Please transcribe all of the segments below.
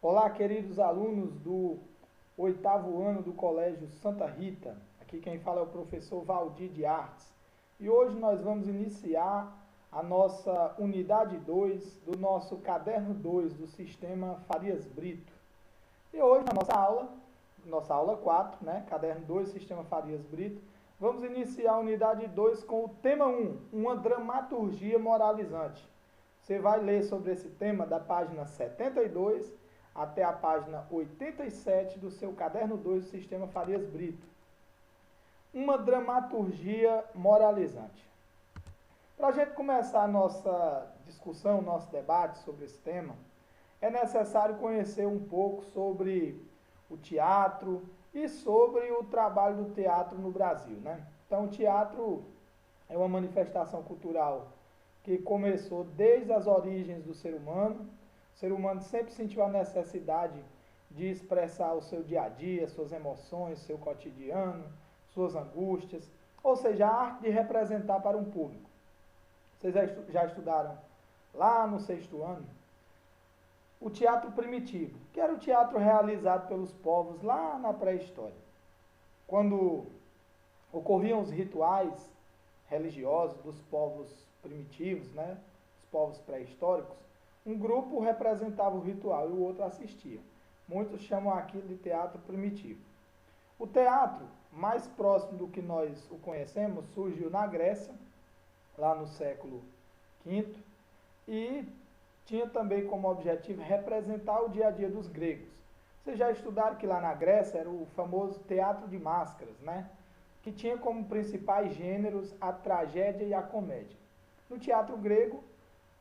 Olá, queridos alunos do oitavo ano do Colégio Santa Rita. Aqui quem fala é o professor Valdir de Artes. E hoje nós vamos iniciar a nossa unidade 2 do nosso caderno 2 do sistema Farias Brito. E hoje na nossa aula 4, né, caderno 2, sistema Farias Brito, vamos iniciar a unidade 2 com o tema 1, uma dramaturgia moralizante. Você vai ler sobre esse tema da página 72 até a página 87 do seu caderno 2 do sistema Farias Brito. Uma dramaturgia moralizante. Para a gente começar a nossa discussão, nosso debate sobre esse tema, é necessário conhecer um pouco sobre o teatro e sobre o trabalho do teatro no Brasil, né? Então, o teatro é uma manifestação cultural que começou desde as origens do ser humano. O ser humano sempre sentiu a necessidade de expressar o seu dia a dia, suas emoções, seu cotidiano, suas angústias, ou seja, a arte de representar para um público. Vocês já estudaram lá no sexto ano o teatro primitivo, que era o teatro realizado pelos povos lá na pré-história. Quando ocorriam os rituais religiosos dos povos primitivos, né, os povos pré-históricos, um grupo representava o ritual e o outro assistia. Muitos chamam aquilo de teatro primitivo. O teatro, mais próximo do que nós o conhecemos, surgiu na Grécia, lá no século V, e tinha também como objetivo representar o dia a dia dos gregos. Vocês já estudaram que lá na Grécia era o famoso teatro de máscaras, né? Que tinha como principais gêneros a tragédia e a comédia. No teatro grego,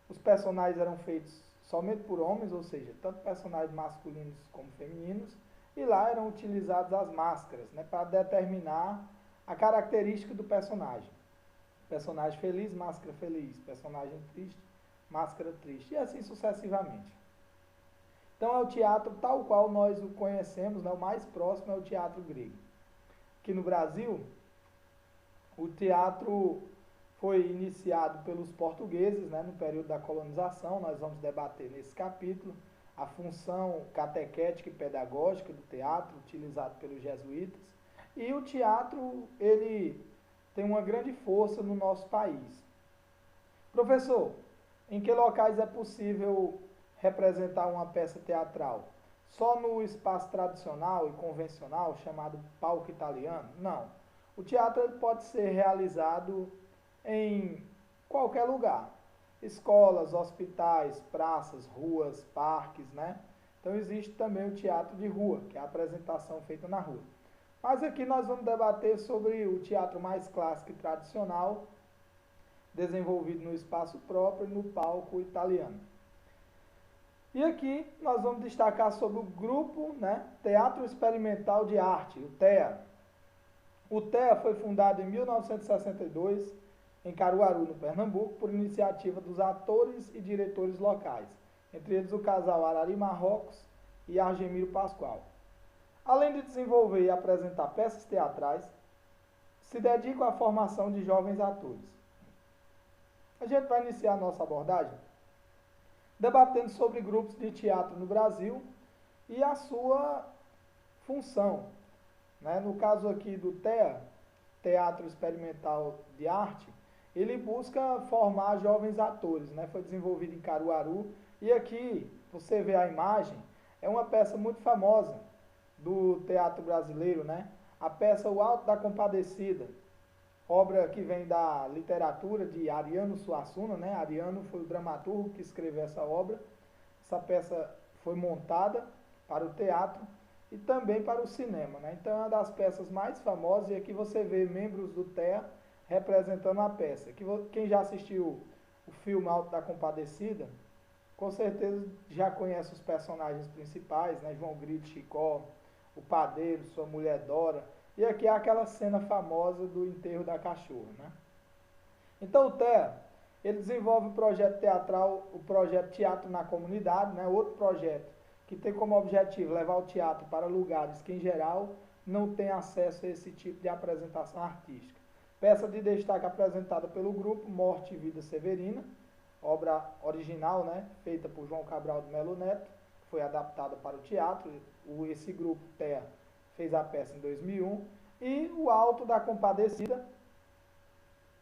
os personagens eram feitos somente por homens, ou seja, tanto personagens masculinos como femininos, e lá eram utilizadas as máscaras, né, para determinar a característica do personagem. Personagem feliz, máscara feliz. Personagem triste, máscara triste. E assim sucessivamente. Então é o teatro tal qual nós o conhecemos, né, o mais próximo é o teatro grego. Aqui no Brasil, o teatro foi iniciado pelos portugueses, né, no período da colonização. Nós vamos debater nesse capítulo a função catequética e pedagógica do teatro, utilizado pelos jesuítas. E o teatro, ele tem uma grande força no nosso país. Professor, em que locais é possível representar uma peça teatral? Só no espaço tradicional e convencional, chamado palco italiano? Não. O teatro ele pode ser realizado em qualquer lugar. Escolas, hospitais, praças, ruas, parques, né? Então existe também o teatro de rua, que é a apresentação feita na rua. Mas aqui nós vamos debater sobre o teatro mais clássico e tradicional, desenvolvido no espaço próprio e no palco italiano. E aqui nós vamos destacar sobre o grupo, né, Teatro Experimental de Arte, o TEA. O TEA foi fundado em 1962 em Caruaru, no Pernambuco, por iniciativa dos atores e diretores locais, entre eles o casal Arari Marrocos e Argemiro Pascoal. Além de desenvolver e apresentar peças teatrais, se dedica à formação de jovens atores. A gente vai iniciar a nossa abordagem debatendo sobre grupos de teatro no Brasil e a sua função. Né? No caso aqui do TEA, Teatro Experimental de Arte, ele busca formar jovens atores. Né? Foi desenvolvido em Caruaru e aqui você vê a imagem, é uma peça muito famosa do teatro brasileiro, né? A peça O Alto da Compadecida, obra que vem da literatura de Ariano Suassuna, né? Ariano foi o dramaturgo que escreveu essa obra. Essa peça foi montada para o teatro e também para o cinema, né? Então é uma das peças mais famosas e aqui você vê membros do TEA representando a peça. Quem já assistiu o filme Alto da Compadecida, com certeza já conhece os personagens principais, né? João Grito, Chicó, o padeiro, sua mulher Dora. E aqui é aquela cena famosa do enterro da cachorra, né? Então o TEA, ele desenvolve o projeto teatral, o projeto Teatro na Comunidade, né? Outro projeto que tem como objetivo levar o teatro para lugares que em geral não têm acesso a esse tipo de apresentação artística. Peça de destaque apresentada pelo grupo Morte e Vida Severina, obra original, né? Feita por João Cabral de Melo Neto, foi adaptada para o teatro. Esse grupo TEA fez a peça em 2001. E o Alto da Compadecida,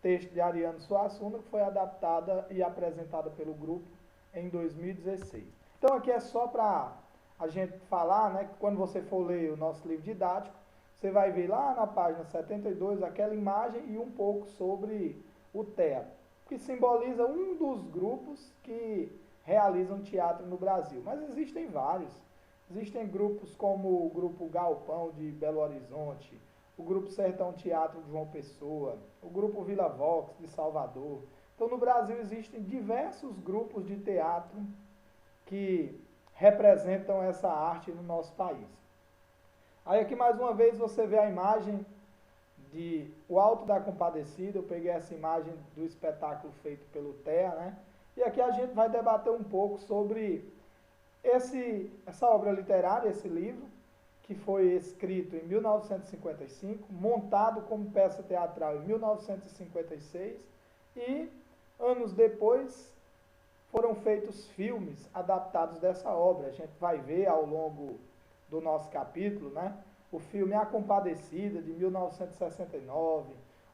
texto de Ariano Suassuna, que foi adaptada e apresentada pelo grupo em 2016. Então aqui é só para a gente falar, né, que quando você for ler o nosso livro didático, você vai ver lá na página 72 aquela imagem e um pouco sobre o TEA, que simboliza um dos grupos que realizam teatro no Brasil. Mas existem vários. Existem grupos como o Grupo Galpão de Belo Horizonte, o Grupo Sertão Teatro de João Pessoa, o Grupo Vila Vox de Salvador. Então, no Brasil existem diversos grupos de teatro que representam essa arte no nosso país. Aí aqui mais uma vez você vê a imagem de O Alto da Compadecida. Eu peguei essa imagem do espetáculo feito pelo TEA, né? E aqui a gente vai debater um pouco sobre essa obra literária, esse livro, que foi escrito em 1955, montado como peça teatral em 1956 e anos depois foram feitos filmes adaptados dessa obra. A gente vai ver ao longo do nosso capítulo, né? O filme A Compadecida, de 1969,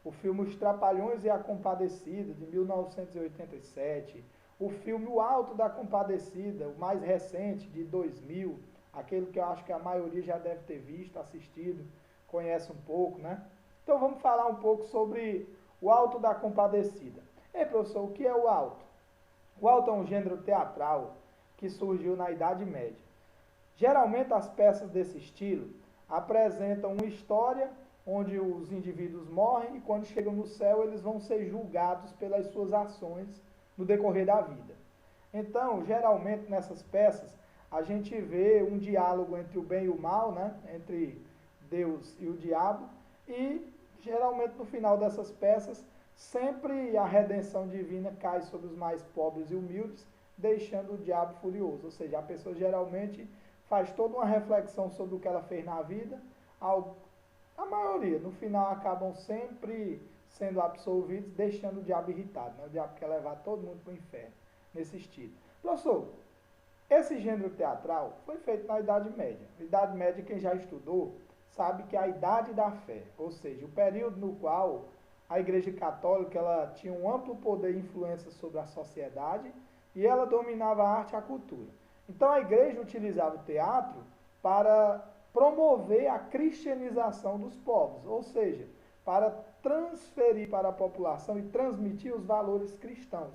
o filme Os Trapalhões e a Compadecida, de 1987, o filme O Alto da Compadecida, o mais recente, de 2000, aquele que eu acho que a maioria já deve ter visto, assistido, conhece um pouco, né? Então vamos falar um pouco sobre O Alto da Compadecida. Ei, professor, o que é o alto? O alto é um gênero teatral que surgiu na Idade Média. Geralmente as peças desse estilo apresentam uma história onde os indivíduos morrem e quando chegam no céu eles vão ser julgados pelas suas ações no decorrer da vida. Então, geralmente nessas peças a gente vê um diálogo entre o bem e o mal, né? Entre Deus e o diabo, e geralmente no final dessas peças sempre a redenção divina cai sobre os mais pobres e humildes, deixando o diabo furioso. Ou seja, a pessoa geralmente faz toda uma reflexão sobre o que ela fez na vida. A maioria, no final, acabam sempre sendo absolvidos, deixando o diabo irritado, né? O diabo quer levar todo mundo para o inferno, nesse estilo. Professor, esse gênero teatral foi feito na Idade Média. Na Idade Média, quem já estudou sabe que é a Idade da Fé, ou seja, o período no qual a Igreja Católica ela tinha um amplo poder e influência sobre a sociedade e ela dominava a arte e a cultura. Então a Igreja utilizava o teatro para promover a cristianização dos povos, ou seja, para transferir para a população e transmitir os valores cristãos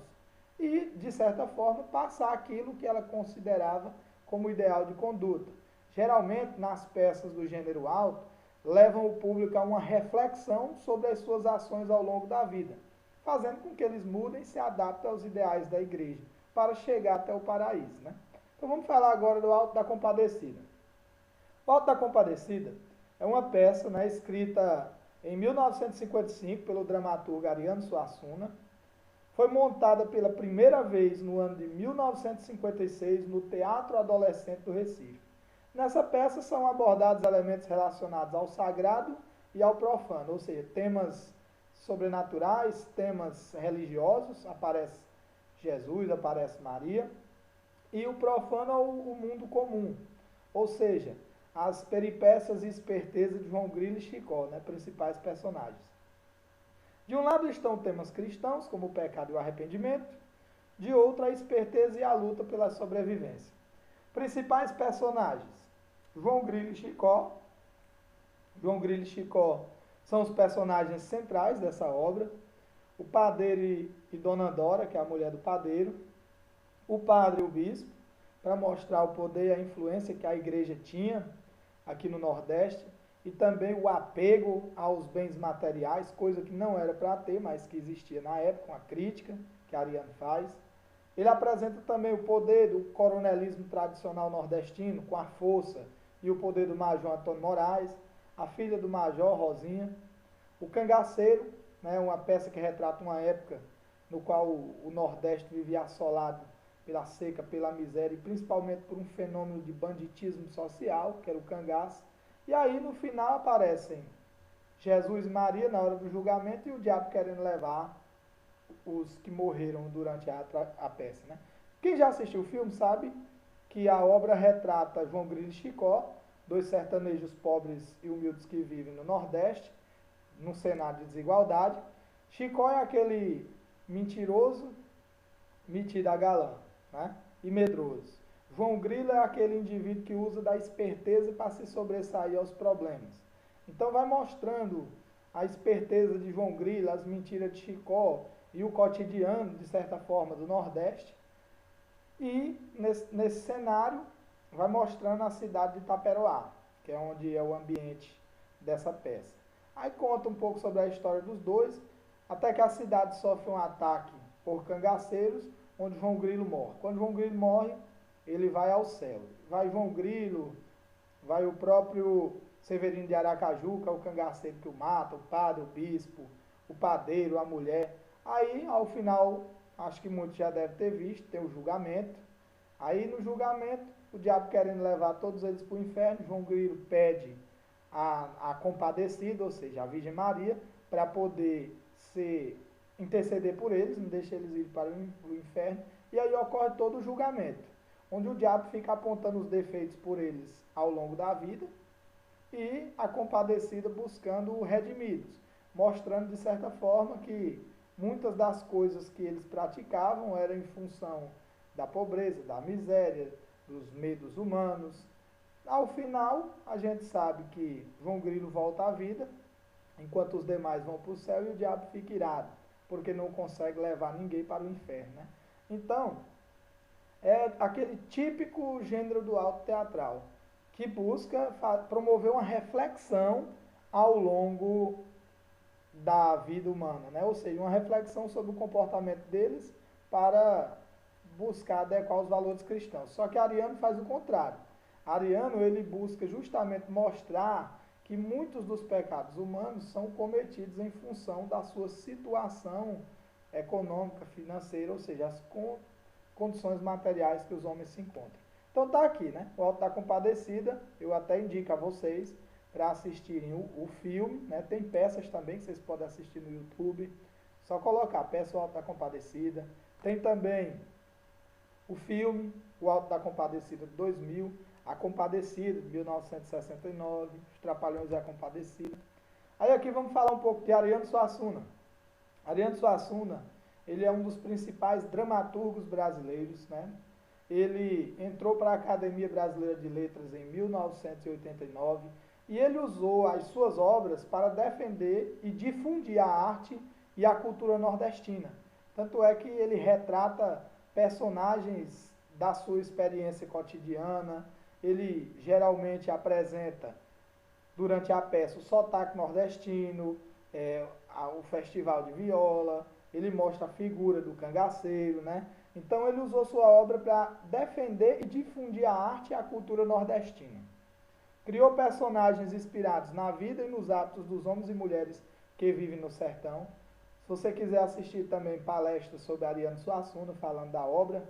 e, de certa forma, passar aquilo que ela considerava como ideal de conduta. Geralmente, nas peças do gênero alto, levam o público a uma reflexão sobre as suas ações ao longo da vida, fazendo com que eles mudem e se adaptem aos ideais da igreja, para chegar até o paraíso, né? Então vamos falar agora do Alto da Compadecida. O Alto da Compadecida é uma peça, né, escrita em 1955 pelo dramaturgo Ariano Suassuna. Foi montada pela primeira vez no ano de 1956 no Teatro Adolescente do Recife. Nessa peça são abordados elementos relacionados ao sagrado e ao profano, ou seja, temas sobrenaturais, temas religiosos, aparece Jesus, aparece Maria, e o profano é o mundo comum, ou seja, as peripécias e espertezas de João Grilo e Chicó, né, principais personagens. De um lado estão temas cristãos, como o pecado e o arrependimento, de outro a esperteza e a luta pela sobrevivência. Principais personagens: João Grilo e Chicó. João Grilo e Chicó são os personagens centrais dessa obra. O padeiro e Dona Dora, que é a mulher do padeiro. O padre e o bispo, para mostrar o poder e a influência que a igreja tinha aqui no Nordeste. E também o apego aos bens materiais, coisa que não era para ter, mas que existia na época, uma crítica que Ariano faz. Ele apresenta também o poder do coronelismo tradicional nordestino, com a força e o poder do Major Antônio Moraes, a filha do Major, Rosinha. O Cangaceiro, né, uma peça que retrata uma época no qual o Nordeste vivia assolado pela seca, pela miséria e principalmente por um fenômeno de banditismo social, que era o cangaço. E aí no final aparecem Jesus e Maria na hora do julgamento e o diabo querendo levar os que morreram durante a peça, né? Quem já assistiu o filme sabe que a obra retrata João Grilo e Chicó, dois sertanejos pobres e humildes que vivem no Nordeste, num cenário de desigualdade. Chicó é aquele mentiroso, metido a galã, né? E medroso. João Grilo é aquele indivíduo que usa da esperteza para se sobressair aos problemas. Então vai mostrando a esperteza de João Grilo, as mentiras de Chicó e o cotidiano, de certa forma, do Nordeste. E nesse cenário vai mostrando a cidade de Itaperoá, que é onde é o ambiente dessa peça. Aí conta um pouco sobre a história dos dois, até que a cidade sofre um ataque por cangaceiros, onde João Grilo morre. Quando João Grilo morre, ele vai ao céu. Vai João Grilo, vai o próprio Severino de Aracaju, que é o cangaceiro que o mata, o padre, o bispo, o padeiro, a mulher. Aí, ao final, acho que muitos já devem ter visto, tem o julgamento. Aí, no julgamento, o diabo querendo levar todos eles para o inferno, João Grilo pede a compadecida, ou seja, a Virgem Maria, para poder interceder por eles, não deixa eles ir para o inferno. E aí ocorre todo o julgamento, onde o diabo fica apontando os defeitos por eles ao longo da vida e a compadecida buscando o redimidos, mostrando de certa forma que muitas das coisas que eles praticavam eram em função da pobreza, da miséria, dos medos humanos. Ao final, a gente sabe que João Grilo volta à vida, enquanto os demais vão para o céu e o diabo fica irado, porque não consegue levar ninguém para o inferno, né? Então, é aquele típico gênero do auto teatral, que busca promover uma reflexão ao longo da vida humana, né? Ou seja, uma reflexão sobre o comportamento deles para buscar adequar os valores cristãos. Só que Ariano faz o contrário. Ariano, ele busca justamente mostrar que muitos dos pecados humanos são cometidos em função da sua situação econômica, financeira, ou seja, as condições materiais que os homens se encontram. Então tá aqui, né? O Alto da Compadecida, eu até indico a vocês para assistirem o filme, né? Tem peças também que vocês podem assistir no YouTube, só colocar peça O Alto da Compadecida. Tem também o filme O Alto da Compadecida de 2000, A Compadecida de 1969, Os Trapalhões e a Compadecida. Aí aqui vamos falar um pouco de Ariano Suassuna. Ariano Suassuna, ele é um dos principais dramaturgos brasileiros, né? Ele entrou para a Academia Brasileira de Letras em 1989 e ele usou as suas obras para defender e difundir a arte e a cultura nordestina. Tanto é que ele retrata personagens da sua experiência cotidiana, ele geralmente apresenta durante a peça o sotaque nordestino, o festival de viola, ele mostra a figura do cangaceiro, né? Então ele usou sua obra para defender e difundir a arte e a cultura nordestina. Criou personagens inspirados na vida e nos hábitos dos homens e mulheres que vivem no sertão. Se você quiser assistir também palestras sobre Ariano Suassuna, falando da obra,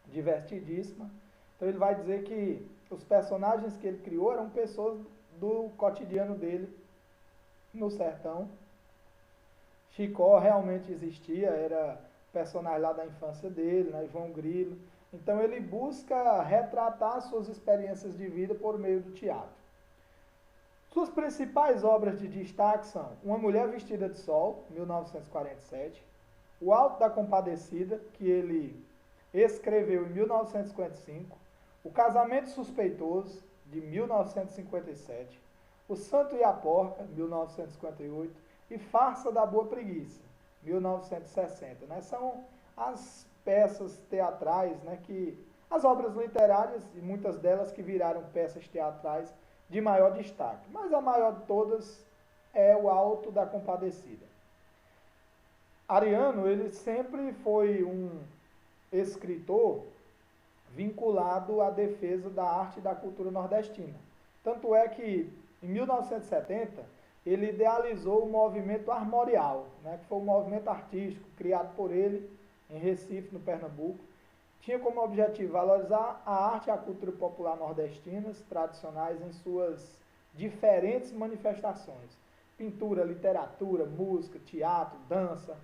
divertidíssima. Então ele vai dizer que os personagens que ele criou eram pessoas do cotidiano dele no sertão. Chicó realmente existia, era personagem lá da infância dele, né, João Grilo. Então ele busca retratar suas experiências de vida por meio do teatro. Suas principais obras de destaque são Uma Mulher Vestida de Sol, 1947, O Alto da Compadecida, que ele escreveu em 1955, O Casamento Suspeitoso, de 1957, O Santo e a Porca, 1958, e Farsa da Boa Preguiça, 1960. Né? São as peças teatrais, né, as obras literárias, e muitas delas que viraram peças teatrais de maior destaque. Mas a maior de todas é O Alto da Compadecida. Ariano, ele sempre foi um escritor vinculado à defesa da arte e da cultura nordestina. Tanto é que, em 1970, ele idealizou o movimento armorial, né, que foi um movimento artístico criado por ele em Recife, no Pernambuco. Tinha como objetivo valorizar a arte e a cultura popular nordestinas tradicionais em suas diferentes manifestações. Pintura, literatura, música, teatro, dança.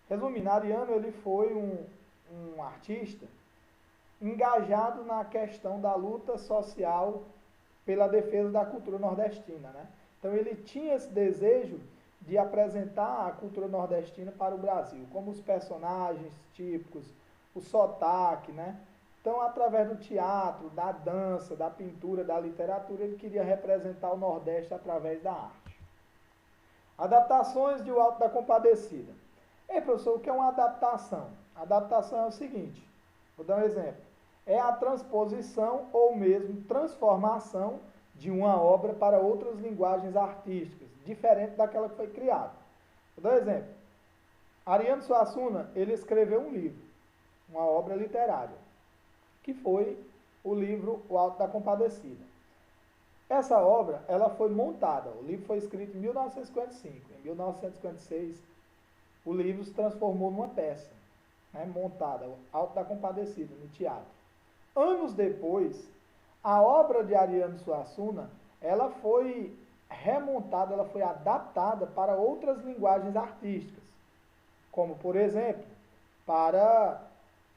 Resumindo, Ariano ele foi um artista engajado na questão da luta social pela defesa da cultura nordestina, né? Então ele tinha esse desejo de apresentar a cultura nordestina para o Brasil, como os personagens típicos, o sotaque, né? Então, através do teatro, da dança, da pintura, da literatura, ele queria representar o Nordeste através da arte. Adaptações de O Alto da Compadecida. Ei, professor, o que é uma adaptação? Adaptação é o seguinte, vou dar um exemplo. É a transposição ou mesmo transformação de uma obra para outras linguagens artísticas, diferente daquela que foi criada. Vou dar um exemplo. Ariano Suassuna, ele escreveu um livro, uma obra literária, que foi o livro O Alto da Compadecida. Essa obra, ela foi montada, o livro foi escrito em 1955, em 1956, o livro se transformou numa peça, né, montada, O Alto da Compadecida, no teatro. Anos depois, a obra de Ariano Suassuna, ela foi remontada, ela foi adaptada para outras linguagens artísticas, como, por exemplo, para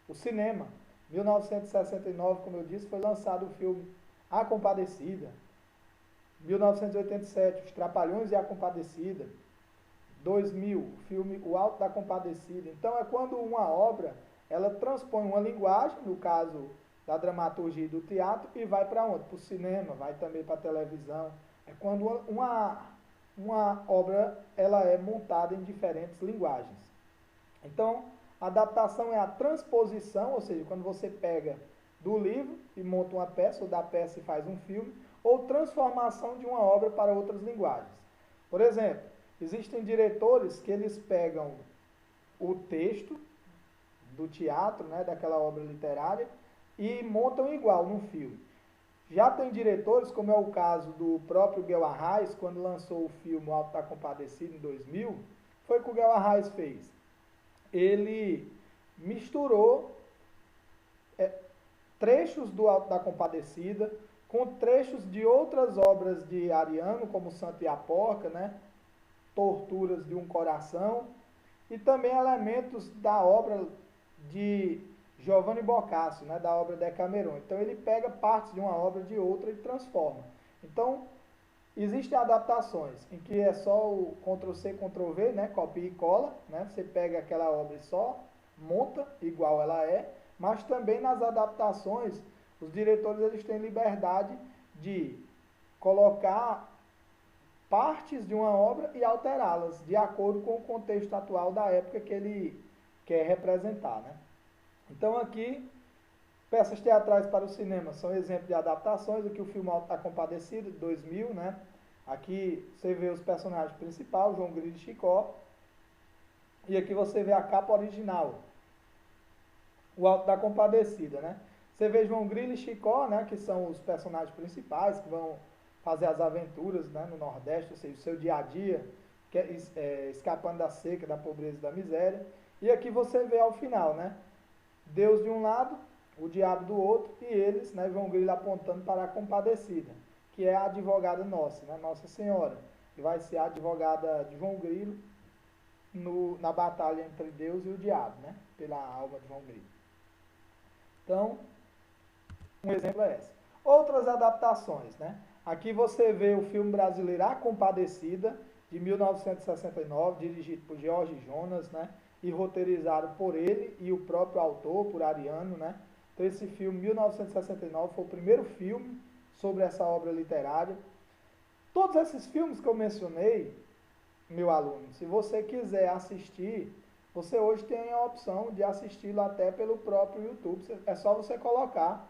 o cinema. Em 1969, como eu disse, foi lançado o filme A Compadecida. 1987, Os Trapalhões e a Compadecida. 2000, o filme O Alto da Compadecida. Então, é quando uma obra, ela transpõe uma linguagem, no caso da dramaturgia e do teatro, e vai para onde? Para o cinema, vai também para a televisão. É quando uma obra ela é montada em diferentes linguagens. Então, a adaptação é a transposição, ou seja, quando você pega do livro e monta uma peça, ou da peça e faz um filme, ou transformação de uma obra para outras linguagens. Por exemplo, existem diretores que eles pegam o texto do teatro, né, daquela obra literária, e montam igual num filme. Já tem diretores, como é o caso do próprio Guel Arraes, quando lançou o filme O Alto da Compadecida em 2000, foi o que o Guel Arraes fez. Ele misturou trechos do Alto da Compadecida com trechos de outras obras de Ariano, como Santo e a Porca, né? Torturas de um Coração, e também elementos da obra de Giovanni Boccaccio, né? Da obra Decameron. Então ele pega partes de uma obra de outra e transforma. Então, existem adaptações em que é só o Ctrl+C, Ctrl+V, né? Copia e cola, né? Você pega aquela obra e só monta igual ela é, mas também nas adaptações, os diretores eles têm liberdade de colocar partes de uma obra e alterá-las de acordo com o contexto atual da época que ele quer representar, né? Então aqui, peças teatrais para o cinema são exemplos de adaptações, aqui o filme Alto da Compadecida, de 2000, né? Aqui você vê os personagens principais, João Grilo e Chicó, e aqui você vê a capa original, O Alto da Compadecida, né? Você vê João Grilo e Chicó, né, que são os personagens principais, que vão fazer as aventuras, né, no Nordeste, ou seja, o seu dia a dia, escapando da seca, da pobreza e da miséria. E aqui você vê ao final, né, Deus de um lado, o diabo do outro, e eles, né, João Grilo apontando para a Compadecida, que é a advogada nossa, né, Nossa Senhora, que vai ser a advogada de João Grilo na batalha entre Deus e o diabo, né, pela alma de João Grilo. Então, um exemplo é esse. Outras adaptações, né? Aqui você vê o filme brasileiro A Compadecida, de 1969, dirigido por Jorge Jonas, né? E roteirizado por ele e o próprio autor, por Ariano, né? Então esse filme, 1969, foi o primeiro filme sobre essa obra literária. Todos esses filmes que eu mencionei, meu aluno, se você quiser assistir, você hoje tem a opção de assisti-lo até pelo próprio YouTube. É só você colocar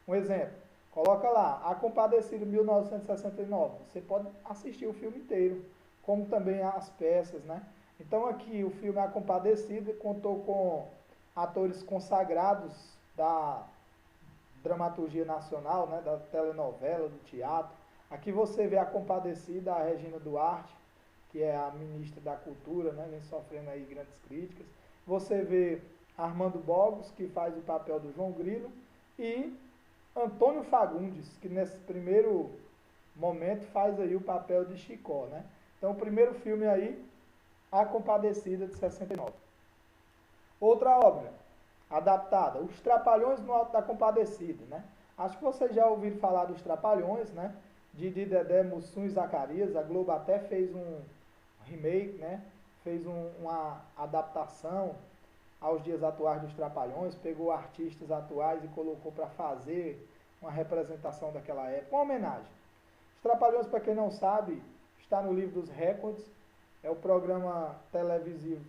um exemplo. Coloca lá, A Compadecida 1969. Você pode assistir o filme inteiro, como também as peças, né? Então aqui o filme A Compadecida contou com atores consagrados da dramaturgia nacional, né? Da telenovela, do teatro. Aqui você vê A Compadecida, a Regina Duarte, que é a ministra da Cultura, né, vem sofrendo aí grandes críticas. Você vê Armando Bogos, que faz o papel do João Grilo, e Antônio Fagundes, que nesse primeiro momento faz aí o papel de Chicó, né? Então, o primeiro filme aí, A Compadecida, de 69. Outra obra, adaptada. Os Trapalhões no Alto da Compadecida, né? Acho que vocês já ouviram falar dos Trapalhões, né? Didi, Dedé, Mussum e Zacarias. A Globo até fez um remake, né? Fez uma adaptação aos dias atuais dos Trapalhões, pegou artistas atuais e colocou para fazer uma representação daquela época, uma homenagem. Os Trapalhões, para quem não sabe, está no livro dos recordes, é o programa televisivo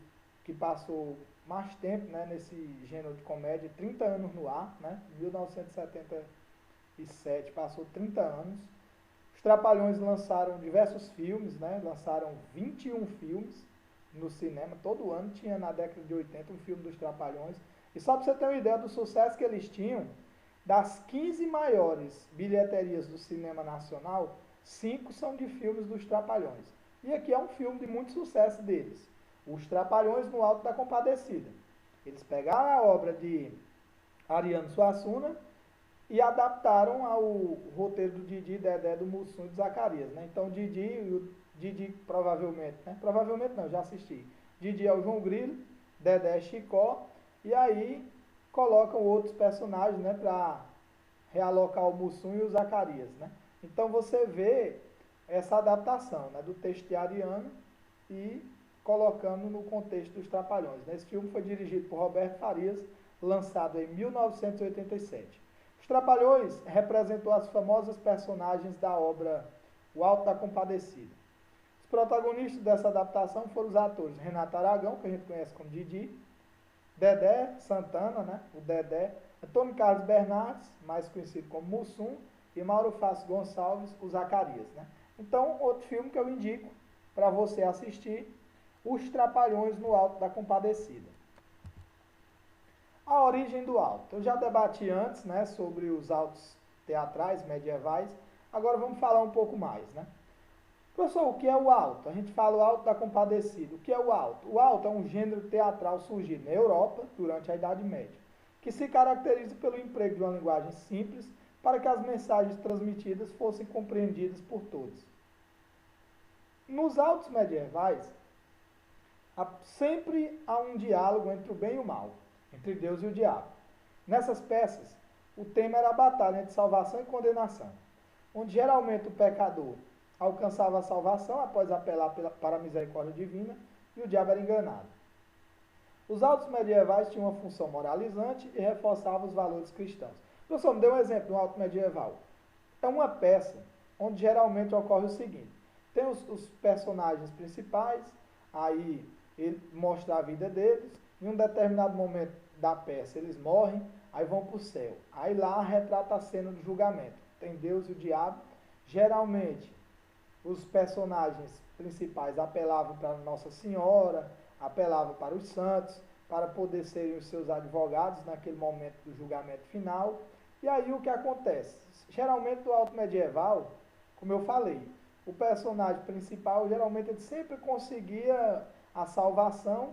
que passou mais tempo, né, nesse gênero de comédia, 30 anos no ar, né, 1977, passou 30 anos. Os Trapalhões lançaram diversos filmes, né, lançaram 21 filmes no cinema, todo ano tinha na década de 80 um filme dos Trapalhões. E só para você ter uma ideia do sucesso que eles tinham, das 15 maiores bilheterias do cinema nacional, 5 são de filmes dos Trapalhões. E aqui é um filme de muito sucesso deles, Os Trapalhões no Alto da Compadecida. Eles pegaram a obra de Ariano Suassuna e adaptaram ao roteiro do Didi, Dedé, do Mussum e do Zacarias, né? Então Didi provavelmente, né? Provavelmente não, já assisti. Didi é o João Grilo, Dedé é Chicó, e aí colocam outros personagens, né, para realocar o Mussum e o Zacarias, né? Então você vê essa adaptação, né, do texto de Ariano e colocando no contexto dos Trapalhões, né? Esse filme foi dirigido por Roberto Farias, lançado em 1987. Os Trapalhões representou as famosas personagens da obra O Alto da Compadecida. Os protagonistas dessa adaptação foram os atores Renato Aragão, que a gente conhece como Didi, Dedé Santana, né, o Dedé, Antônio Carlos Bernardes, mais conhecido como Mussum, e Mauro Fácio Gonçalves, o Zacarias, né. Então, outro filme que eu indico para você assistir, Os Trapalhões no Alto da Compadecida. A origem do alto. Eu já debati antes, né, sobre os altos teatrais medievais, agora vamos falar um pouco mais, né. Professor, o que é o alto? A gente fala o Alto da Compadecida. O que é o alto? O alto é um gênero teatral surgido na Europa durante a Idade Média, que se caracteriza pelo emprego de uma linguagem simples para que as mensagens transmitidas fossem compreendidas por todos. Nos autos medievais, sempre há um diálogo entre o bem e o mal, entre Deus e o diabo. Nessas peças, o tema era a batalha entre salvação e condenação, onde geralmente o pecador alcançava a salvação após apelar para a misericórdia divina e o diabo era enganado. Os autos medievais tinham uma função moralizante e reforçavam os valores cristãos. Professor, me dê um exemplo de um auto medieval. É uma peça onde geralmente ocorre o seguinte: tem os personagens principais, aí ele mostra a vida deles, em um determinado momento da peça eles morrem, aí vão para o céu. Aí lá retrata a cena do julgamento. Tem Deus e o diabo. Geralmente os personagens principais apelavam para Nossa Senhora, apelavam para os santos, para poder serem os seus advogados naquele momento do julgamento final. E aí o que acontece? Geralmente no alto medieval, como eu falei, o personagem principal, geralmente ele sempre conseguia a salvação,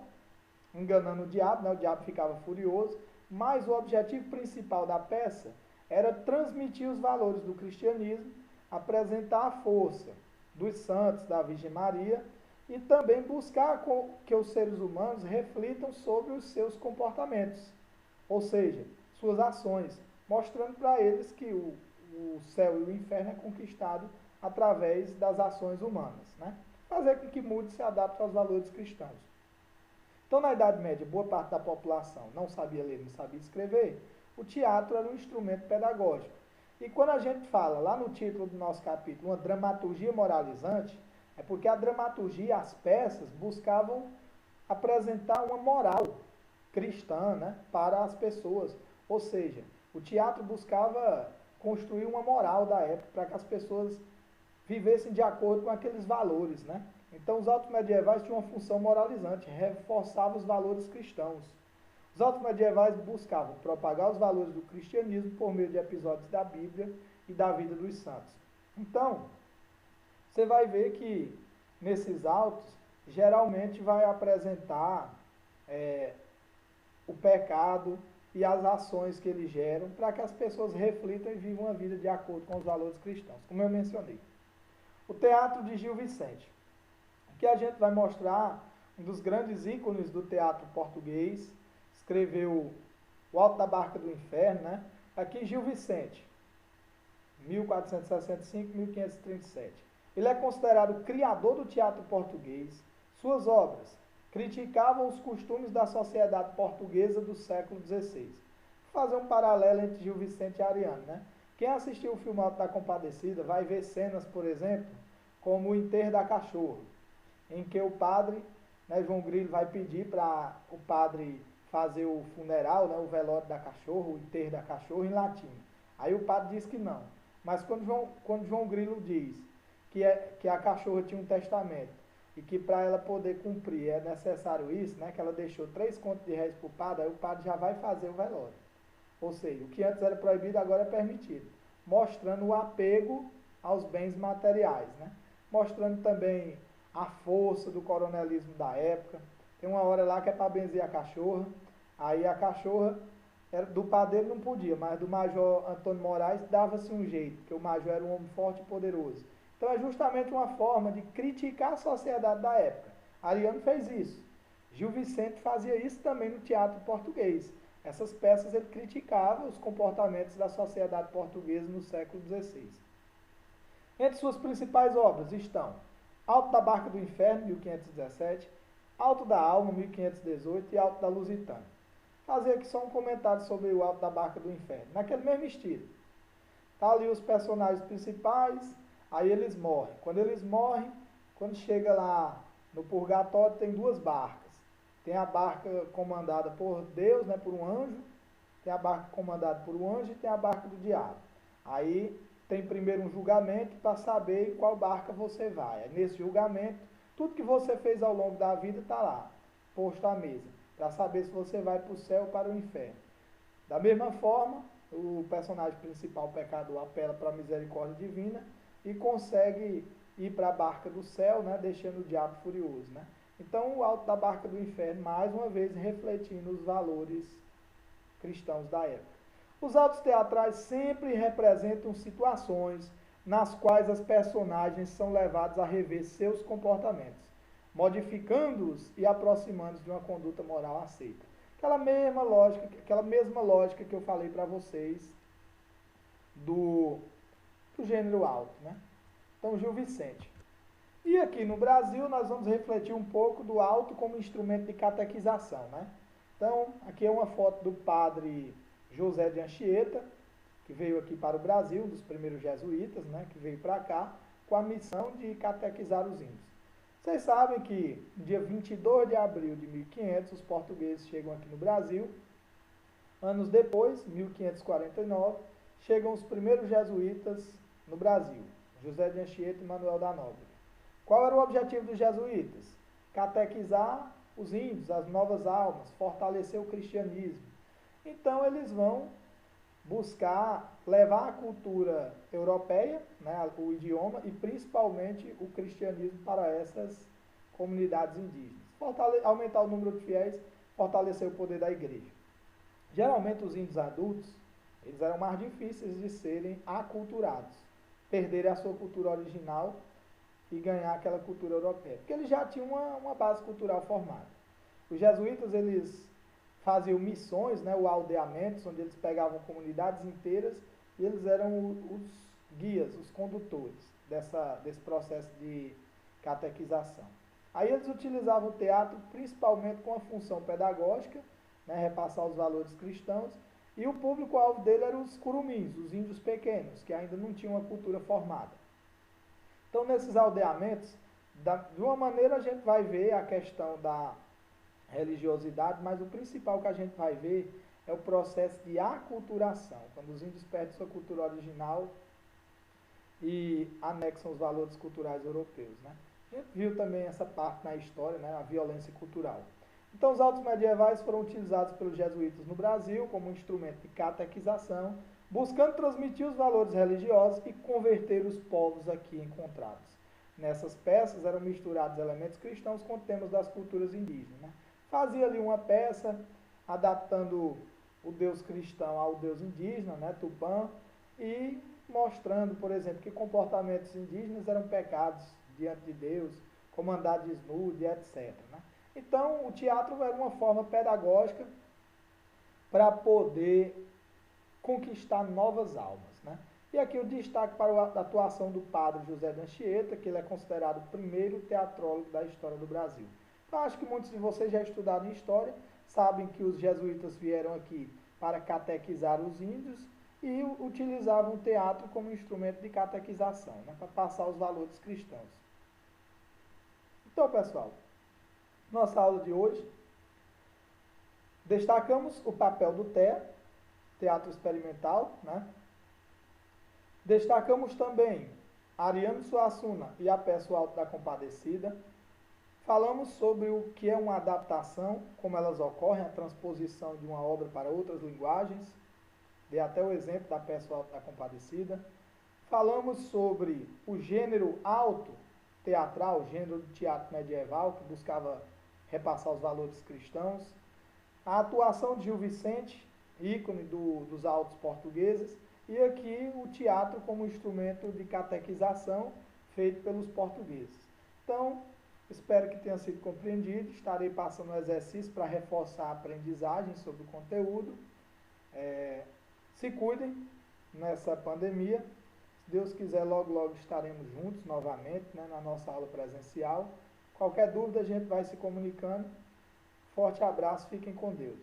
enganando o diabo, né? O diabo ficava furioso, mas o objetivo principal da peça era transmitir os valores do cristianismo, apresentar a força dos santos, da Virgem Maria, e também buscar que os seres humanos reflitam sobre os seus comportamentos, ou seja, suas ações, mostrando para eles que o céu e o inferno é conquistado através das ações humanas, né? Fazer com que mude se adapte aos valores cristãos. Então, na Idade Média, boa parte da população não sabia ler, não sabia escrever, o teatro era um instrumento pedagógico. E quando a gente fala, lá no título do nosso capítulo, uma dramaturgia moralizante, é porque a dramaturgia, as peças, buscavam apresentar uma moral cristã, né, para as pessoas. Ou seja, o teatro buscava construir uma moral da época para que as pessoas vivessem de acordo com aqueles valores, né? Então, os autos medievais tinham uma função moralizante, reforçavam os valores cristãos. Os autos medievais buscavam propagar os valores do cristianismo por meio de episódios da Bíblia e da vida dos santos. Então, você vai ver que nesses autos, geralmente vai apresentar o pecado e as ações que eles geram para que as pessoas reflitam e vivam a vida de acordo com os valores cristãos, como eu mencionei. O teatro de Gil Vicente. Aqui a gente vai mostrar um dos grandes ícones do teatro português, escreveu o Alto da Barca do Inferno, né? Aqui Gil Vicente, 1465-1537. Ele é considerado o criador do teatro português. Suas obras criticavam os costumes da sociedade portuguesa do século XVI. Vou fazer um paralelo entre Gil Vicente e Ariano, né? Quem assistiu o filme Alto da Compadecida vai ver cenas, por exemplo, como o enterro da cachorra, em que o padre, né, João Grilo, vai pedir para o padre fazer o funeral, né, o velório da cachorra, o enterro da cachorra em latim. Aí o padre diz que não. Mas quando João Grilo diz que a cachorra tinha um testamento e que para ela poder cumprir é necessário isso, né, que ela deixou 3 contos de réis para o padre, aí o padre já vai fazer o velório. Ou seja, o que antes era proibido agora é permitido, mostrando o apego aos bens materiais, né? Mostrando também a força do coronelismo da época. Tem uma hora lá que é para benzer a cachorra, aí a cachorra do padeiro não podia, mas do major Antônio Moraes dava-se um jeito, porque o major era um homem forte e poderoso. Então é justamente uma forma de criticar a sociedade da época. Ariano fez isso. Gil Vicente fazia isso também no teatro português. Essas peças ele criticava os comportamentos da sociedade portuguesa no século XVI. Entre suas principais obras estão Alto da Barca do Inferno, 1517, Alto da Alma, 1518 e Alto da Lusitana. Fazer aqui só um comentário sobre o Alto da Barca do Inferno, naquele mesmo estilo. Tá ali os personagens principais, aí eles morrem. Quando eles morrem, quando chega lá no purgatório, tem 2 barcas. Tem a barca comandada por Deus, né, por um anjo, tem a barca comandada por um anjo e tem a barca do diabo. Aí tem primeiro um julgamento para saber em qual barca você vai. Aí, nesse julgamento, tudo que você fez ao longo da vida está lá, posto à mesa, para saber se você vai para o céu ou para o inferno. Da mesma forma, o personagem principal, o pecador, apela para a misericórdia divina e consegue ir para a barca do céu, né, deixando o diabo furioso, né? Então, o Alto da Barca do Inferno, mais uma vez, refletindo os valores cristãos da época. Os autos teatrais sempre representam situações nas quais as personagens são levadas a rever seus comportamentos, modificando-os e aproximando-os de uma conduta moral aceita. Aquela mesma lógica que eu falei para vocês do gênero alto, né? Então, Gil Vicente. E aqui no Brasil nós vamos refletir um pouco do alto como instrumento de catequização, né? Então, aqui é uma foto do padre José de Anchieta, que veio aqui para o Brasil, um dos primeiros jesuítas, né, que veio para cá, com a missão de catequizar os índios. Vocês sabem que no dia 22 de abril de 1500, os portugueses chegam aqui no Brasil. Anos depois, 1549, chegam os primeiros jesuítas no Brasil, José de Anchieta e Manuel da Nóbrega. Qual era o objetivo dos jesuítas? Catequizar os índios, as novas almas, fortalecer o cristianismo. Então eles vão buscar levar a cultura europeia, né, o idioma e principalmente o cristianismo para essas comunidades indígenas. Aumentar o número de fiéis, fortalecer o poder da igreja. Geralmente os índios adultos, eles eram mais difíceis de serem aculturados, perderem a sua cultura original e ganhar aquela cultura europeia, porque eles já tinham uma base cultural formada. Os jesuítas, eles faziam missões, né, o aldeamento, onde eles pegavam comunidades inteiras e eles eram os guias, os condutores desse processo de catequização. Aí eles utilizavam o teatro principalmente com a função pedagógica, né, repassar os valores cristãos, e o público-alvo dele eram os curumins, os índios pequenos, que ainda não tinham uma cultura formada. Então, nesses aldeamentos, de uma maneira a gente vai ver a questão da religiosidade, mas o principal que a gente vai ver é o processo de aculturação, quando os índios perdem sua cultura original e anexam os valores culturais europeus, né? A gente viu também essa parte na história, né, a violência cultural. Então, os autos medievais foram utilizados pelos jesuítas no Brasil como um instrumento de catequização, buscando transmitir os valores religiosos e converter os povos aqui encontrados. Nessas peças eram misturados elementos cristãos com temas das culturas indígenas, né? Fazia ali uma peça adaptando o deus cristão ao deus indígena, né, Tupã, e mostrando, por exemplo, que comportamentos indígenas eram pecados diante de Deus, como andar desnudo, etc., né? Então, o teatro era uma forma pedagógica para poder conquistar novas almas, né? E aqui o destaque para a atuação do padre José de Anchieta, que ele é considerado o primeiro teatrólogo da história do Brasil. Então, acho que muitos de vocês já estudaram história, sabem que os jesuítas vieram aqui para catequizar os índios e utilizavam o teatro como instrumento de catequização, né, para passar os valores cristãos. Então, pessoal, nossa aula de hoje, destacamos o papel do teatro experimental, né? Destacamos também Ariano Suassuna e a peça O Alto da Compadecida. Falamos sobre o que é uma adaptação, como elas ocorrem, a transposição de uma obra para outras linguagens. Dei até o exemplo da peça O Alto da Compadecida. Falamos sobre o gênero alto teatral, o gênero de teatro medieval, que buscava repassar os valores cristãos. A atuação de Gil Vicente, ícone dos altos portugueses. E aqui o teatro como instrumento de catequização feito pelos portugueses. Então, espero que tenha sido compreendido. Estarei passando um exercício para reforçar a aprendizagem sobre o conteúdo. Se cuidem nessa pandemia. Se Deus quiser, logo, logo estaremos juntos novamente, né, na nossa aula presencial. Qualquer dúvida, a gente vai se comunicando. Forte abraço, fiquem com Deus.